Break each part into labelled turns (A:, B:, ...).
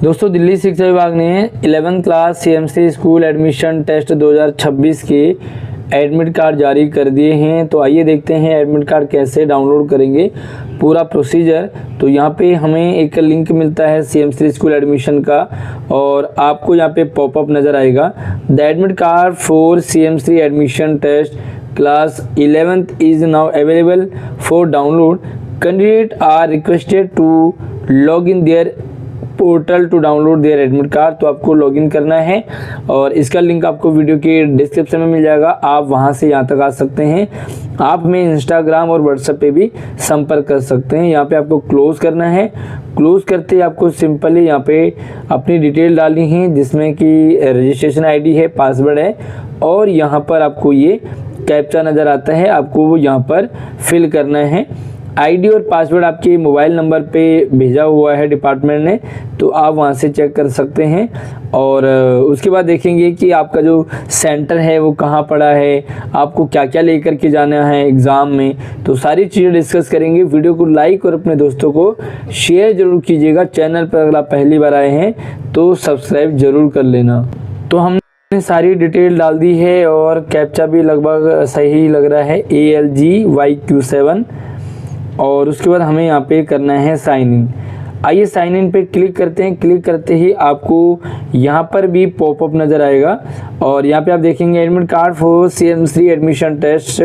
A: दोस्तों दिल्ली शिक्षा विभाग ने 11th class CMC school admission test 2026 के एडमिट कार्ड जारी कर दिए हैं। तो आइए देखते हैं एडमिट कार्ड कैसे डाउनलोड करेंगे, पूरा प्रोसीजर। तो यहाँ पे हमें एक लिंक मिलता है सीएमसी स्कूल एडमिशन का और आपको यहाँ पे पॉपअप नज़र आएगा, the admit card for CMC admission test class 11th is now available for download. Candidate are requested to log in their portal to download their admit card. तो आपको login करना है और इसका लिंक आपको वीडियो के डिस्क्रिप्शन में मिल जाएगा, आप वहां से यहाँ तक आ सकते हैं। आप में इंस्टाग्राम और व्हाट्सएप पे भी संपर्क कर सकते हैं। यहाँ पे आपको क्लोज करना है। क्लोज करते ही आपको सिंपली यहाँ पे अपनी डिटेल डालनी है, जिसमें कि रजिस्ट्रेशन आईडी है, पासवर्ड है और यहाँ पर आपको ये कैप्चा नज़र आता है, आपको वो यहाँ पर फिल करना है। आईडी और पासवर्ड आपके मोबाइल नंबर पे भेजा हुआ है डिपार्टमेंट ने, तो आप वहां से चेक कर सकते हैं। और उसके बाद देखेंगे कि आपका जो सेंटर है वो कहाँ पड़ा है, आपको क्या क्या लेकर के जाना है एग्ज़ाम में, तो सारी चीज़ें डिस्कस करेंगे। वीडियो को लाइक और अपने दोस्तों को शेयर ज़रूर कीजिएगा। चैनल पर अगर आप पहली बार आए हैं तो सब्सक्राइब ज़रूर कर लेना। तो हमने सारी डिटेल डाल दी है और कैप्चा भी लगभग सही लग रहा है, ALGYQ7। और उसके बाद हमें यहाँ पे करना है साइन इन। आइए साइन इन पे क्लिक करते हैं। क्लिक करते ही आपको यहाँ पर भी पॉपअप नज़र आएगा और यहाँ पे आप देखेंगे admit card for CMC admission test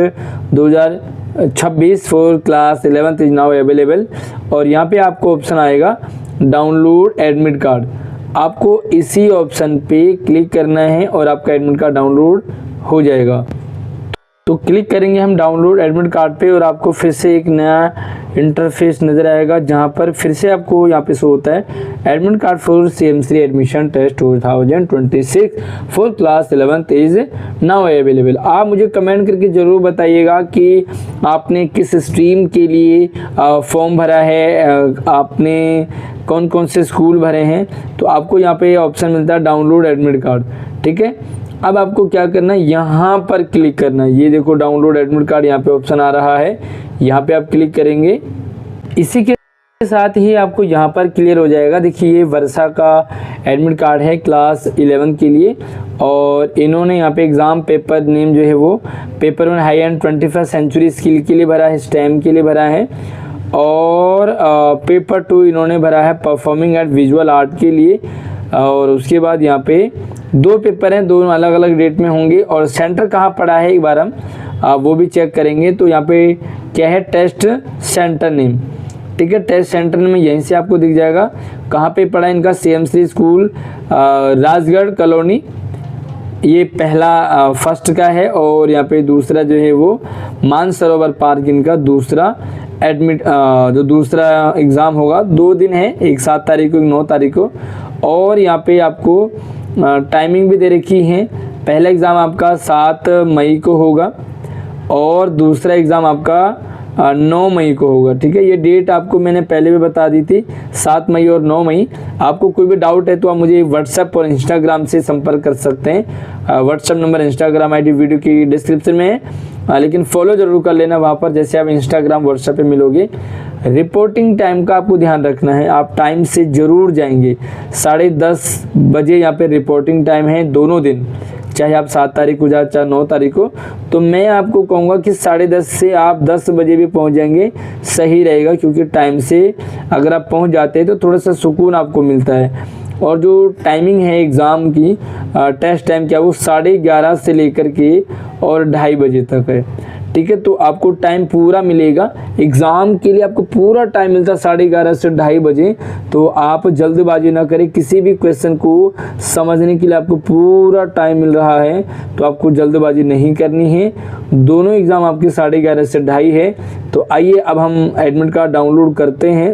A: 2026 for class 11th is now available. और यहाँ पे आपको ऑप्शन आएगा डाउनलोड एडमिट कार्ड। आपको इसी ऑप्शन पे क्लिक करना है और आपका एडमिट कार्ड डाउनलोड हो जाएगा। तो क्लिक करेंगे हम डाउनलोड एडमिट कार्ड पे और आपको फिर से एक नया इंटरफेस नज़र आएगा, जहां पर फिर से आपको यहाँ पे शो होता है admit card for CMC admission test 2026 for class 11th is now available. आप मुझे कमेंट करके ज़रूर बताइएगा कि आपने किस स्ट्रीम के लिए फॉर्म भरा है, आपने कौन कौन से स्कूल भरे हैं। तो आपको यहाँ पे ऑप्शन मिलता है डाउनलोड एडमिट कार्ड, ठीक है। अब आपको क्या करना है, यहाँ पर क्लिक करना है। ये देखो डाउनलोड एडमिट कार्ड यहाँ पे ऑप्शन आ रहा है, यहाँ पे आप क्लिक करेंगे। इसी के साथ ही आपको यहाँ पर क्लियर हो जाएगा। देखिए ये वर्षा का एडमिट कार्ड है क्लास 11 के लिए और इन्होंने यहाँ पे एग्ज़ाम पेपर नेम जो है वो paper 1 high and 21st century skill के लिए भरा है, स्टेम के लिए भरा है। और पेपर 2 इन्होंने भरा है परफॉर्मिंग एंड विजुअल आर्ट के लिए। और उसके बाद यहाँ पे 2 पेपर हैं, 2 अलग अलग डेट में होंगे। और सेंटर कहाँ पड़ा है एक बार हम वो भी चेक करेंगे। तो यहाँ पे क्या है, टेस्ट सेंटर नेम, ठीक है। टेस्ट सेंटर नेम यहीं से आपको दिख जाएगा कहाँ पे पड़ा है इनका। CMC स्कूल राजगढ़ कॉलोनी, ये पहला फर्स्ट का है। और यहाँ पे दूसरा जो है वो मानसरोवर पार्क इनका दूसरा एडमिट जो दूसरा एग्ज़ाम होगा। 2 दिन है, एक 7 तारीख को, एक 9 तारीख को। और यहाँ पे आपको टाइमिंग भी दे रखी है। पहला एग्ज़ाम आपका 7 मई को होगा और दूसरा एग्ज़ाम आपका 9 मई को होगा, ठीक है। ये डेट आपको मैंने पहले भी बता दी थी, 7 मई और 9 मई। आपको कोई भी डाउट है तो आप मुझे व्हाट्सएप और इंस्टाग्राम से संपर्क कर सकते हैं। WhatsApp number, Instagram ID video की डिस्क्रिप्शन में है, लेकिन फॉलो ज़रूर कर लेना वहाँ पर, जैसे आप इंस्टाग्राम व्हाट्सएप पे मिलोगे। रिपोर्टिंग टाइम का आपको ध्यान रखना है, आप टाइम से ज़रूर जाएंगे। 10:30 बजे यहाँ पे रिपोर्टिंग टाइम है दोनों दिन, चाहे आप 7 तारीख को जाए चाहे 9 तारीख को। तो मैं आपको कहूँगा कि 10:30 से आप 10 बजे भी पहुँच जाएंगे, सही रहेगा। क्योंकि टाइम से अगर आप पहुँच जाते हैं तो थोड़ा सा सुकून आपको मिलता है। और जो टाइमिंग है एग्ज़ाम की टेस्ट टाइम क्या, वो 11:30 से लेकर के और 2:30 बजे तक है, ठीक है। तो आपको टाइम पूरा मिलेगा एग्ज़ाम के लिए, आपको पूरा टाइम मिलता है 11:30 से 2:30 बजे। तो आप जल्दबाजी ना करें, किसी भी क्वेश्चन को समझने के लिए आपको पूरा टाइम मिल रहा है, तो आपको जल्दबाजी नहीं करनी है। दोनों एग्ज़ाम आपके 11:30 से 2:30 है। तो आइए अब हम एडमिट कार्ड डाउनलोड करते हैं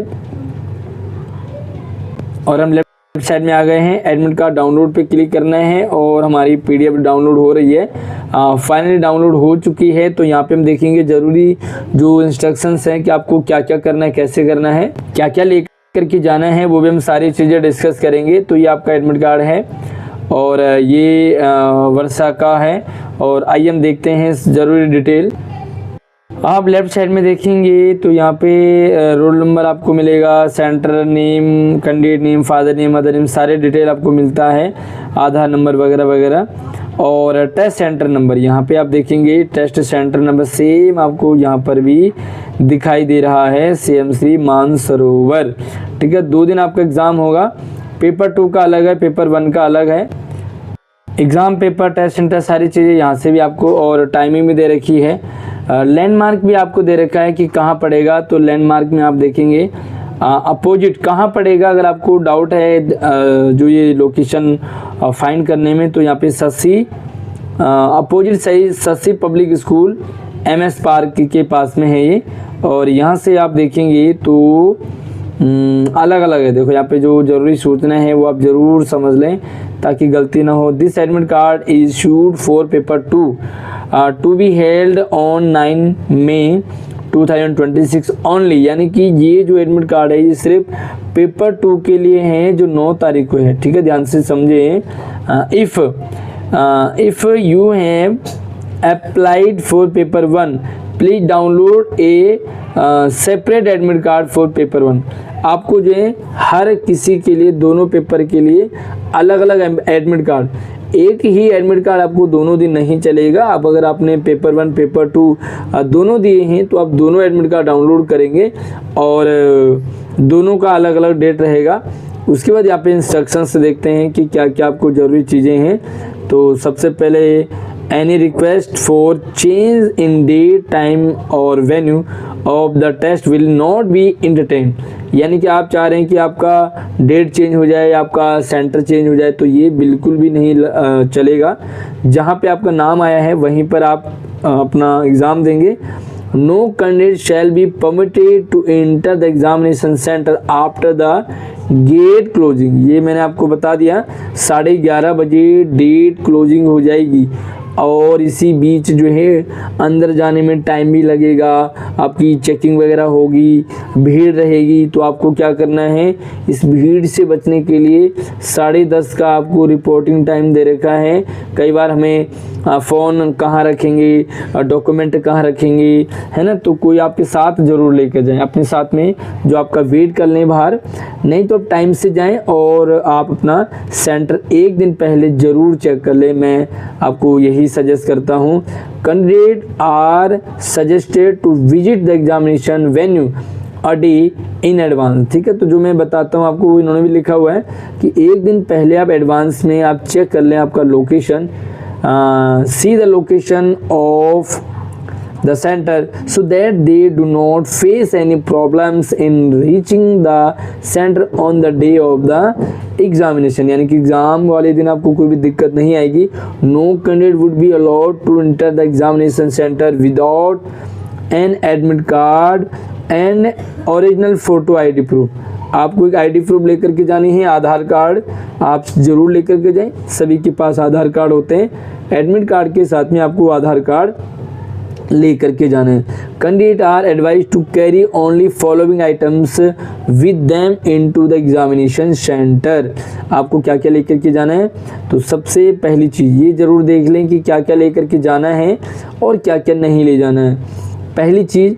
A: और हम लेफ्ट साइड में आ गए हैं। एडमिट कार्ड डाउनलोड पे क्लिक करना है और हमारी PDF डाउनलोड हो रही है, फाइनली डाउनलोड हो चुकी है। तो यहाँ पे हम देखेंगे ज़रूरी जो इंस्ट्रक्शंस हैं कि आपको क्या क्या करना है, कैसे करना है, क्या क्या लेकर के जाना है, वो भी हम सारी चीज़ें डिस्कस करेंगे। तो ये आपका एडमिट कार्ड है और ये वर्षा का है। और आइए हम देखते हैं ज़रूरी डिटेल। आप लेफ्ट साइड में देखेंगे तो यहाँ पे रोल नंबर आपको मिलेगा, centre name, candidate name, father name, mother name, सारे डिटेल आपको मिलता है, आधार नंबर वगैरह वगैरह। और टेस्ट सेंटर नंबर यहाँ पे आप देखेंगे, टेस्ट सेंटर नंबर सेम आपको यहाँ पर भी दिखाई दे रहा है, CM श्री मानसरोवर। ठीक है, 2 दिन आपका एग्ज़ाम होगा, पेपर 2 का अलग है, पेपर 1 का अलग है। एग्ज़ाम, पेपर, टेस्ट सेंटर सारी चीज़ें यहाँ से भी आपको, और टाइमिंग भी दे रखी है। लैंडमार्क भी आपको दे रखा है कि कहाँ पड़ेगा, तो लैंडमार्क में आप देखेंगे अपोजिट कहाँ पड़ेगा। अगर आपको डाउट है जो ये लोकेशन फाइंड करने में, तो यहाँ पे शशि अपोजिट सही, Shashi public school MS park के पास में है ये। और यहाँ से आप देखेंगे तो अलग अलग है, देखो यहाँ पे जो ज़रूरी सूचना है वो आप ज़रूर समझ लें ताकि गलती ना हो। This admit card is issued for paper 2 to be held on 9 May 2026 only, यानी कि ये जो एडमिट कार्ड है ये सिर्फ पेपर 2 के लिए है जो 9 तारीख को है। ठीक है, ध्यान से समझें। If you have applied for paper 1 please download A separate admit card for paper 1। आपको जो है हर किसी के लिए, दोनों पेपर के लिए अलग अलग एडमिट कार्ड, एक ही एडमिट कार्ड आपको दोनों दिन नहीं चलेगा। अब अगर आपने पेपर 1 पेपर 2 दोनों दिए हैं तो आप दोनों एडमिट कार्ड डाउनलोड करेंगे और दोनों का अलग अलग डेट रहेगा। उसके बाद यहाँ पे इंस्ट्रक्शंस देखते हैं कि क्या क्या आपको ज़रूरी चीज़ें हैं। तो सबसे पहले any request for change in date, time और venue of the test will not be entertain, यानी कि आप चाह रहे हैं कि आपका डेट चेंज हो जाए, आपका सेंटर चेंज हो जाए, तो ये बिल्कुल भी नहीं चलेगा। जहाँ पे आपका नाम आया है वहीं पर आप अपना एग्ज़ाम देंगे। No candidate shall be permitted to enter the examination centre after the gate closing. ये मैंने आपको बता दिया, 11:30 बजे डेट क्लोजिंग हो जाएगी और इसी बीच जो है अंदर जाने में टाइम भी लगेगा, आपकी चेकिंग वगैरह होगी, भीड़ रहेगी। तो आपको क्या करना है, इस भीड़ से बचने के लिए 10:30 का आपको रिपोर्टिंग टाइम दे रखा है। कई बार हमें फ़ोन कहाँ रखेंगे, डॉक्यूमेंट कहाँ रखेंगे, है ना, तो कोई आपके साथ ज़रूर लेकर जाएं, अपने साथ में जो आपका वेट कर लें बाहर। नहीं तो टाइम से जाएं और आप अपना सेंटर एक दिन पहले ज़रूर चेक कर लें। मैं आपको यही सजेस्ट करता हूँ। Candidate are suggested to visit the examination venue a day in advance. ठीक है, तो जो मैं बताता हूँ आपको वो इन्होंने भी लिखा हुआ है कि एक दिन पहले आप एडवांस में आप चेक कर लें आपका location, see the location of the center so that they do not face any problems in reaching the center on the day of the examination, यानी कि एग्ज़ाम वाले दिन आपको कोई भी दिक्कत नहीं आएगी। No candidate would be allowed to enter the examination center without an admit card and original photo ID proof। आपको एक ID प्रूफ लेकर के जानी है, आधार कार्ड आप ज़रूर लेकर के जाएं, सभी के पास आधार कार्ड होते हैं। एडमिट कार्ड के साथ में आपको आधार कार्ड लेकर के जाना है। Candidate are advise to carry only following items with them into the examination centre. आपको क्या क्या लेकर के जाना है, तो सबसे पहली चीज़ ये ज़रूर देख लें कि क्या क्या लेकर के जाना है और क्या क्या नहीं ले जाना है। पहली चीज़,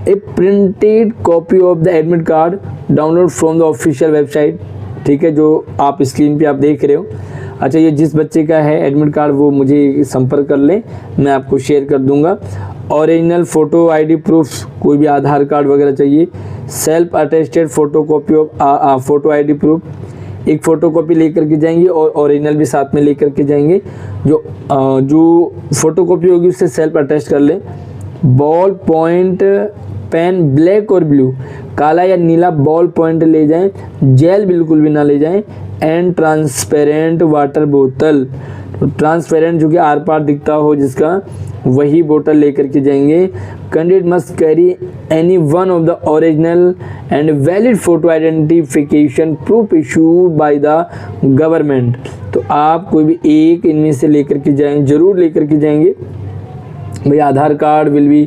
A: a printed copy of the admit card download from the official website. ठीक है, जो आप स्क्रीन पे आप देख रहे हो। अच्छा, ये जिस बच्चे का है एडमिट कार्ड वो मुझे संपर्क कर लें, मैं आपको शेयर कर दूंगा। ओरिजिनल फ़ोटो ID प्रूफ, कोई भी आधार कार्ड वगैरह चाहिए। Self attested photo copy of photo ID proof, एक फ़ोटो कॉपी लेकर के जाएंगे और ओरिजिनल भी साथ में लेकर के जाएंगे। जो फ़ोटो कॉपी होगी उससे सेल्फ अटेस्ट कर लें। बॉल पॉइंट पेन ब्लैक और ब्लू, काला या नीला बॉल पॉइंट ले जाएं, जेल बिल्कुल भी ना ले जाएं। एंड ट्रांसपेरेंट वाटर बोतल, ट्रांसपेरेंट जो कि आर पार दिखता हो जिसका, वही बोतल लेकर के जाएंगे। Candidate must carry any one of the original and valid photo identification proof issued by the government. तो आप कोई भी एक इनमें से लेकर के जाएं, जरूर लेकर के जाएंगे। भाई Aadhaar card will be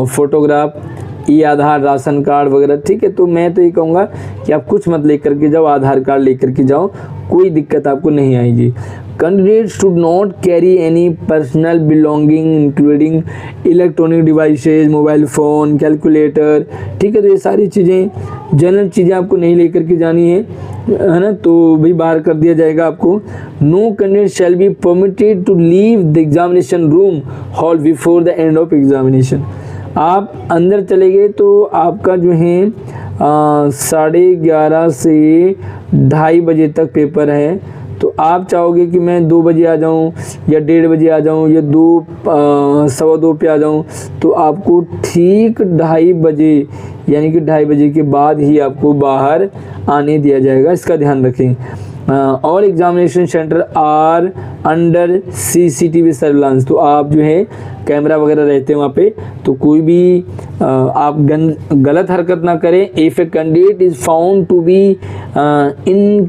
A: photograph, E Aadhaar, ration card वगैरह। ठीक है, तो मैं तो ये कहूँगा कि आप कुछ मत लेकर के जाओ, आधार कार्ड लेकर के जाओ, कोई दिक्कत आपको नहीं आएगी। Candidate should not carry any personal belonging including electronic devices, mobile phone, calculator, ठीक है। तो ये सारी चीज़ें, जनरल चीज़ें आपको नहीं लेकर के जानी है ना, तो भी बाहर कर दिया जाएगा आपको। No candidate shall be permitted to leave the examination room hall before the end of examination. आप अंदर चले गए तो आपका जो है 11:30 से 2:30 बजे तक पेपर है, तो आप चाहोगे कि मैं 2 बजे आ जाऊं या 1:30 बजे आ जाऊं या 2:15 पे आ जाऊं, तो आपको ठीक 2:30 बजे यानी कि 2:30 बजे के बाद ही आपको बाहर आने दिया जाएगा, इसका ध्यान रखें। All examination centre are under CCTV surveillance, तो आप जो है कैमरा वगैरह रहते हैं वहाँ पे, तो कोई भी आप गलत हरकत ना करें। If a candidate is found to be in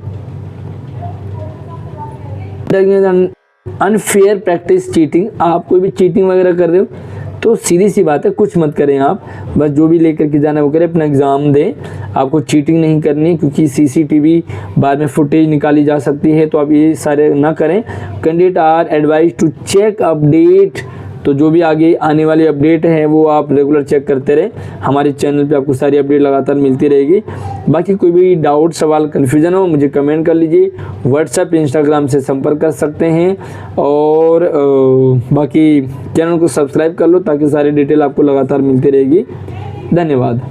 A: unfair practice cheating, आप कोई भी चीटिंग वगैरह कर रहे हो तो सीधी सी बात है कुछ मत करें आप, बस जो भी लेकर के जाना है वो करें, अपना एग्ज़ाम दें। आपको चीटिंग नहीं करनी है क्योंकि CCTV बाद में फुटेज निकाली जा सकती है, तो आप ये सारे ना करें। Candidate are advise to check update, तो जो भी आगे आने वाली अपडेट है वो आप रेगुलर चेक करते रहें। हमारे चैनल पे आपको सारी अपडेट लगातार मिलती रहेगी। बाकी कोई भी डाउट, सवाल, कन्फ्यूज़न हो मुझे कमेंट कर लीजिए, व्हाट्सएप, इंस्टाग्राम से संपर्क कर सकते हैं। और बाकी चैनल को सब्सक्राइब कर लो ताकि सारी डिटेल आपको लगातार मिलती रहेगी। धन्यवाद।